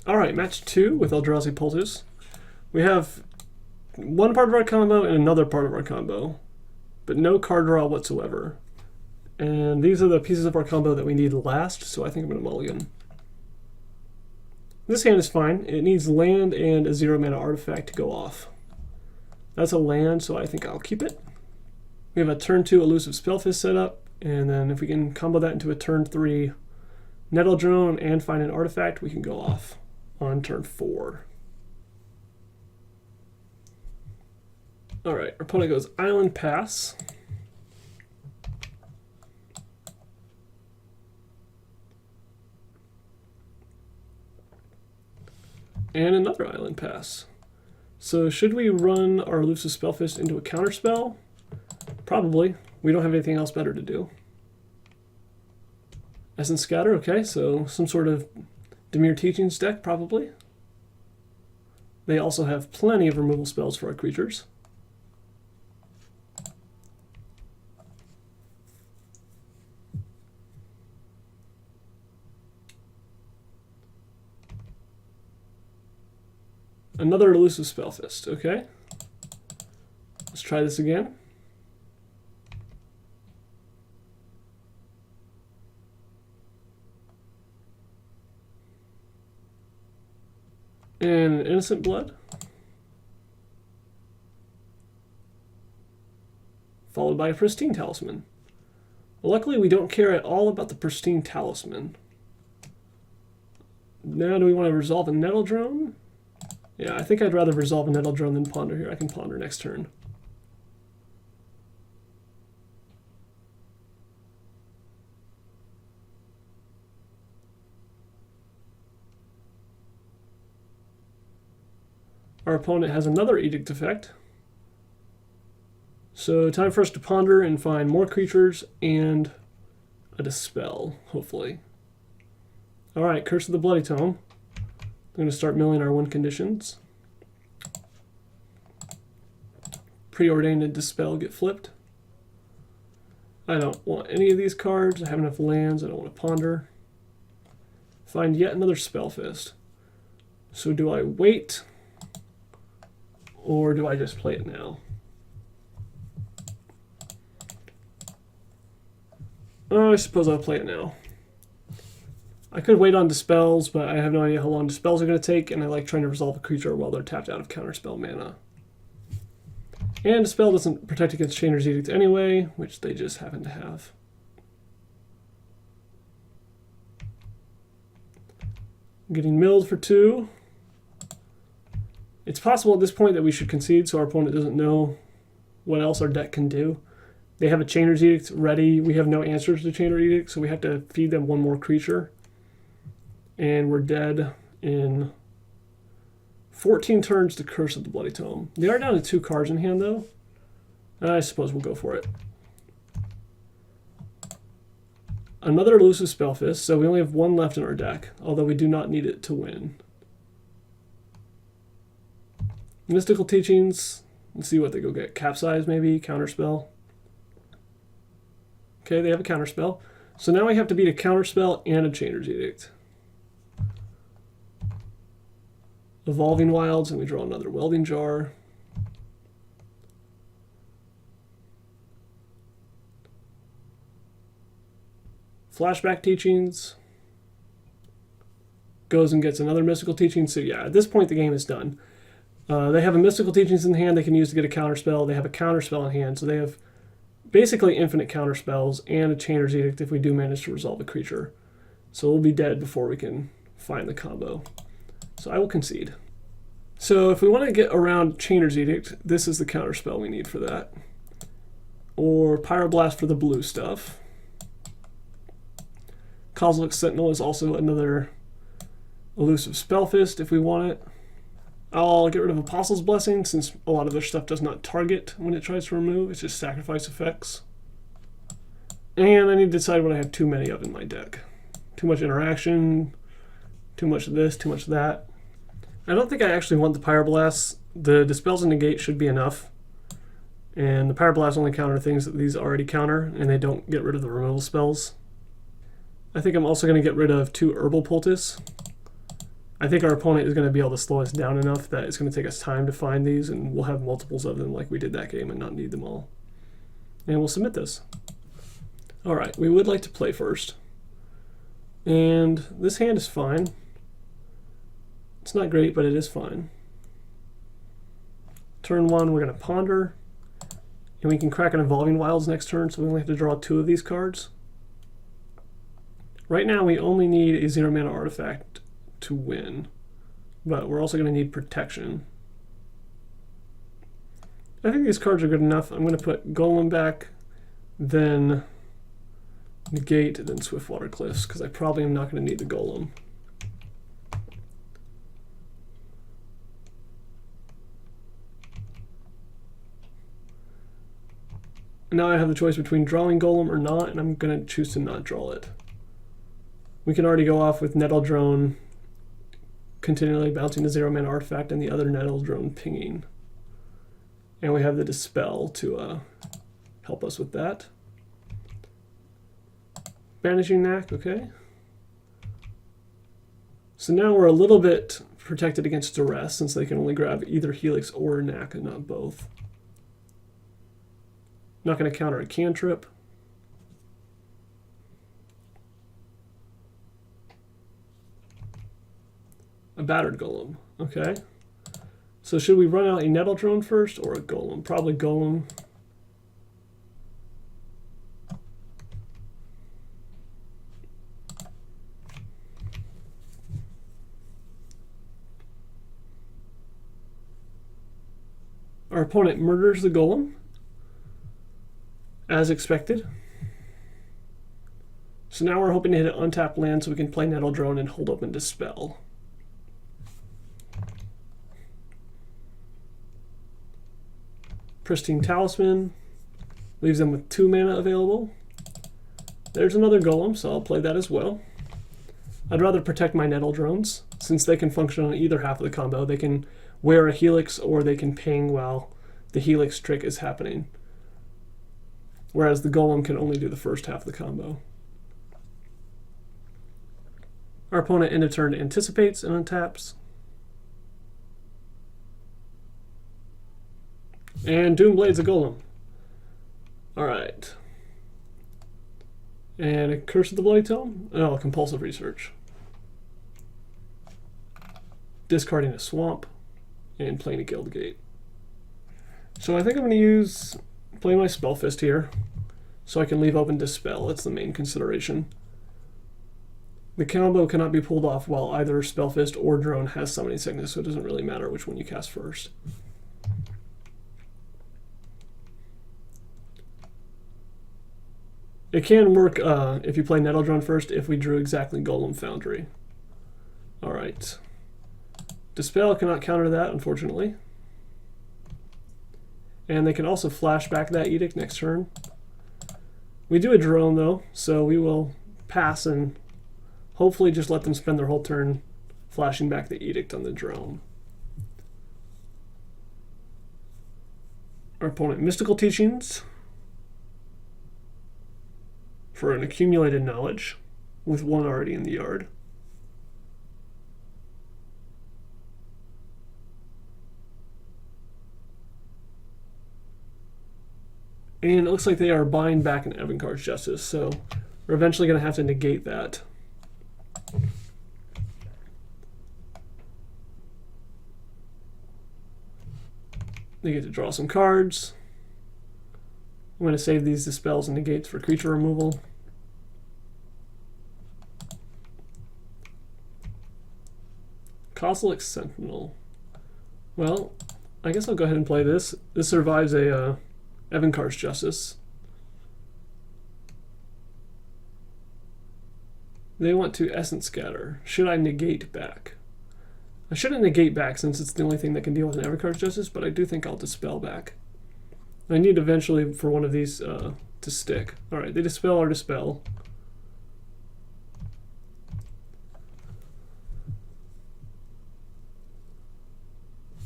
Alright, match 2 with Eldrazi Poultice. We have one part of our combo and another part of our combo, but no card draw whatsoever. And these are the pieces of our combo that we need last, so I think I'm going to mulligan. This hand is fine. It needs land and a 0 mana artifact to go off. That's a land, so I think I'll keep it. We have a turn 2 elusive Spellfist set up, and then if we can combo that into a turn 3 Nettle Drone and find an artifact, we can go off on turn 4. Alright, our opponent goes Island Pass. And another Island Pass. So should we run our elusive Spellfist into a counterspell? Probably. We don't have anything else better to do. Essence Scatter, okay, so some sort of Dimir Teachings deck, probably. They also have plenty of removal spells for our creatures. Another elusive Spellfist, okay. Let's try this again. And Innocent Blood. Followed by a Pristine Talisman. Well, luckily we don't care at all about the Pristine Talisman. Now do we want to resolve a Nettle Drone? Yeah, I think I'd rather resolve a Nettle Drone than ponder here. I can ponder next turn. Our opponent has another Edict effect. So time for us to ponder and find more creatures and a Dispel, hopefully. Alright, Curse of the Bloody Tome. I'm going to start milling our win conditions. Preordained and Dispel get flipped. I don't want any of these cards. I have enough lands. I don't want to ponder. Find yet another Spellfist. So do I wait? Or do I just play it now? I suppose I'll play it now. I could wait on Dispels, but I have no idea how long Dispels are going to take, and I like trying to resolve a creature while they're tapped out of Counterspell mana. And Dispel doesn't protect against Chainer's Edict anyway, which they just happen to have. Getting milled for 2. It's possible at this point that we should concede so our opponent doesn't know what else our deck can do. They have a Chainer's Edict ready. We have no answers to Chainer's Edict, so we have to feed them one more creature. And we're dead in 14 turns to Curse of the Bloody Tome. They are down to 2 cards in hand, though. I suppose we'll go for it. Another elusive Spellfist, so we only have 1 left in our deck, although we do not need it to win. Mystical Teachings. Let's see what they go get. Capsize, maybe? Counterspell. Okay, they have a Counterspell. So now we have to beat a Counterspell and a Chainer's Edict. Evolving Wilds, and we draw another Welding Jar. Flashback Teachings. Goes and gets another Mystical Teaching. So yeah, at this point the game is done. They have a Mystical Teachings in hand they can use to get a Counterspell. They have a Counterspell in hand, so they have basically infinite Counterspells and a Chainer's Edict if we do manage to resolve a creature. So we'll be dead before we can find the combo. So I will concede. So if we want to get around Chainer's Edict, this is the Counterspell we need for that. Or Pyroblast for the blue stuff. Kozilek Sentinel is also another elusive Spellfist if we want it. I'll get rid of Apostle's Blessing since a lot of their stuff does not target when it tries to remove. It's just sacrifice effects. And I need to decide what I have too many of in my deck. Too much interaction, too much of this, too much of that. I don't think I actually want the Pyroblasts. The Dispels and Negate should be enough. And the Pyroblasts only counter things that these already counter, and they don't get rid of the removal spells. I think I'm also going to get rid of 2 Herbal Poultice. I think our opponent is going to be able to slow us down enough that it's going to take us time to find these, and we'll have multiples of them like we did that game and not need them all. And we'll submit this. All right, we would like to play first. And this hand is fine. It's not great, but it is fine. Turn 1, we're going to ponder. And we can crack an Evolving Wilds next turn, so we only have to draw 2 of these cards. Right now, we only need a 0-mana artifact to win, but we're also going to need protection. I think these cards are good enough. I'm going to put Golem back, then Negate, then Swiftwater Cliffs, because I probably am not going to need the Golem. Now I have the choice between drawing Golem or not, and I'm going to choose to not draw it. We can already go off with Nettle Drone, continually bouncing the 0-mana artifact, and the other Nettle Drone pinging. And we have the Dispel to help us with that. Banishing Knack, okay. So now we're a little bit protected against Duress, since they can only grab either Helix or Knack and not both. Not going to counter a cantrip. A Battered Golem, okay. So should we run out a Nettle Drone first or a Golem? Probably Golem. Our opponent murders the Golem, as expected. So now we're hoping to hit an untapped land so we can play Nettle Drone and hold open Dispel. Pristine Talisman leaves them with 2 mana available. There's another Golem, so I'll play that as well. I'd rather protect my Nettle Drones, since they can function on either half of the combo. They can wear a Helix or they can ping while the Helix trick is happening. Whereas the Golem can only do the first half of the combo. Our opponent end of turn anticipates and untaps. And Doomblade's a Golem. Alright. And a Curse of the Bloody Tome? Oh, Compulsive Research. Discarding a Swamp and playing a Guildgate. So I think I'm going to play my Spellfist here so I can leave open Dispel. That's the main consideration. The combo cannot be pulled off while either Spellfist or Drone has Summoning Sickness, so it doesn't really matter which one you cast first. It can work if you play Nettle Drone first if we drew exactly Golem Foundry. Alright. Dispel cannot counter that, unfortunately. And they can also flash back that Edict next turn. We do a drone though, so we will pass and hopefully just let them spend their whole turn flashing back the Edict on the drone. Our opponent, Mystical Teachings for an Accumulated Knowledge with 1 already in the yard. And it looks like they are buying back an Evenkar's Justice, so we're eventually going to have to negate that. They get to draw some cards. I'm going to save these Dispels and Negates for creature removal. Kozilek's Sentinel. Well, I guess I'll go ahead and play this. This survives a Evenkar's Justice. They want to Essence Scatter. Should I negate back? I shouldn't negate back since it's the only thing that can deal with an Evenkar's Justice, but I do think I'll Dispel back. I need eventually for one of these to stick. Alright, they Dispel or Dispel.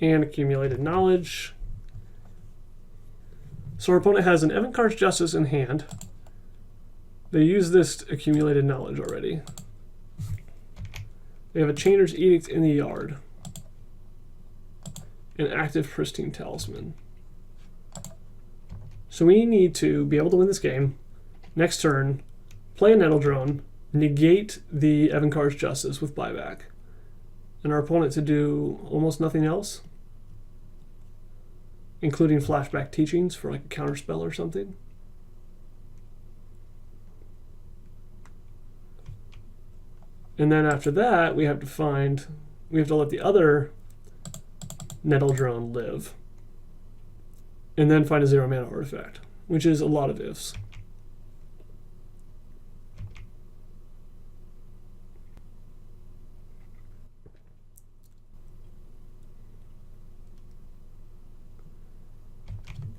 And Accumulated Knowledge. So our opponent has an Evenkar's Justice in hand. They use this Accumulated Knowledge already. They have a Chainer's Edict in the yard. An active Pristine Talisman. So we need to be able to win this game. Next turn, play a Nettle Drone, negate the Evankar's Justice with buyback. And our opponent to do almost nothing else, including flashback teachings for like a counterspell or something. And then after that, we have to let the other Nettle Drone live. And then find a 0-mana artifact, which is a lot of ifs.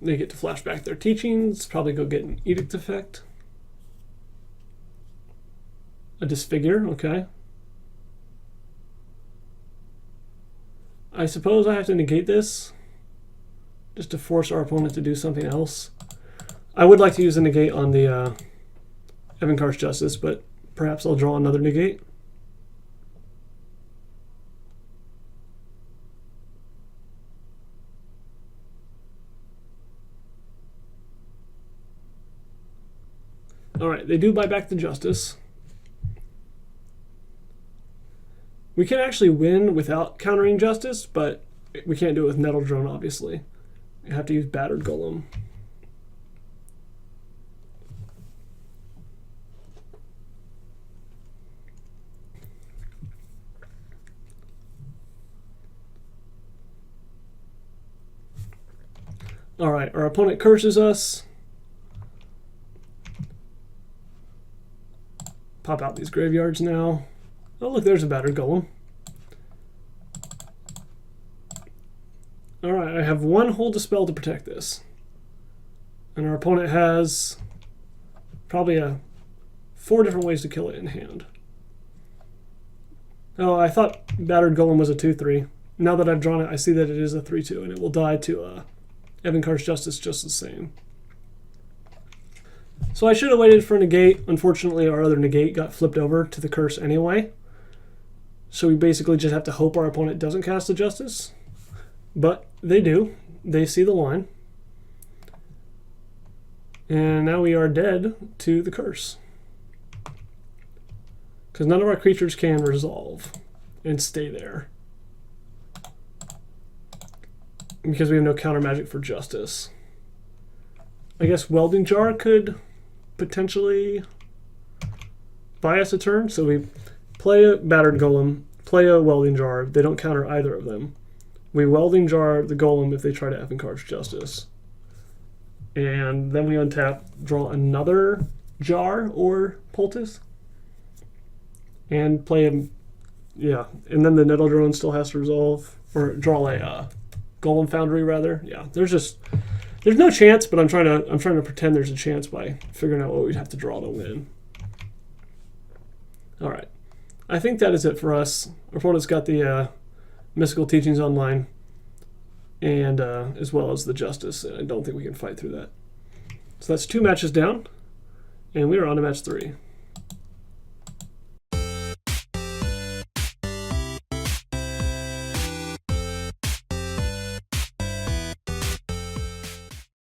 They get to flashback their teachings, probably go get an Edict effect. A Disfigure, okay. I suppose I have to negate this just to force our opponent to do something else. I would like to use a negate on the Evankar's Justice, but perhaps I'll draw another negate. Alright, they do buy back the Justice. We can actually win without countering Justice, but we can't do it with Nettle Drone, obviously. You have to use Battered Golem. Alright, our opponent curses us. Pop out these graveyards now. Oh, look, there's a Battered Golem. Alright, I have one Hold a Spell to protect this. And our opponent has probably 4 different ways to kill it in hand. Oh, I thought Battered Golem was a 2-3. Now that I've drawn it, I see that it is a 3-2, and it will die to Evankar's Justice just the same. So I should have waited for a negate. Unfortunately, our other negate got flipped over to the curse anyway. So we basically just have to hope our opponent doesn't cast a Justice. But they do. They see the line. And now we are dead to the curse. Because none of our creatures can resolve and stay there. Because we have no counter magic for Justice. I guess Welding Jar could potentially buy us a turn. So we play a Battered Golem, play a Welding Jar. They don't counter either of them. We Welding Jar the Golem if they try to Evankar's Justice. And then we untap, draw another Jar or Poultice. And play him, yeah. And then the Nettle Drone still has to resolve, or draw a Golem Foundry rather. Yeah, there's no chance, but I'm trying to pretend there's a chance by figuring out what we'd have to draw to win. All right, I think that is it for us. Our opponent's got the Mystical Teachings online, and as well as the Justice, and I don't think we can fight through that. So that's 2 matches down, and we are on to match 3.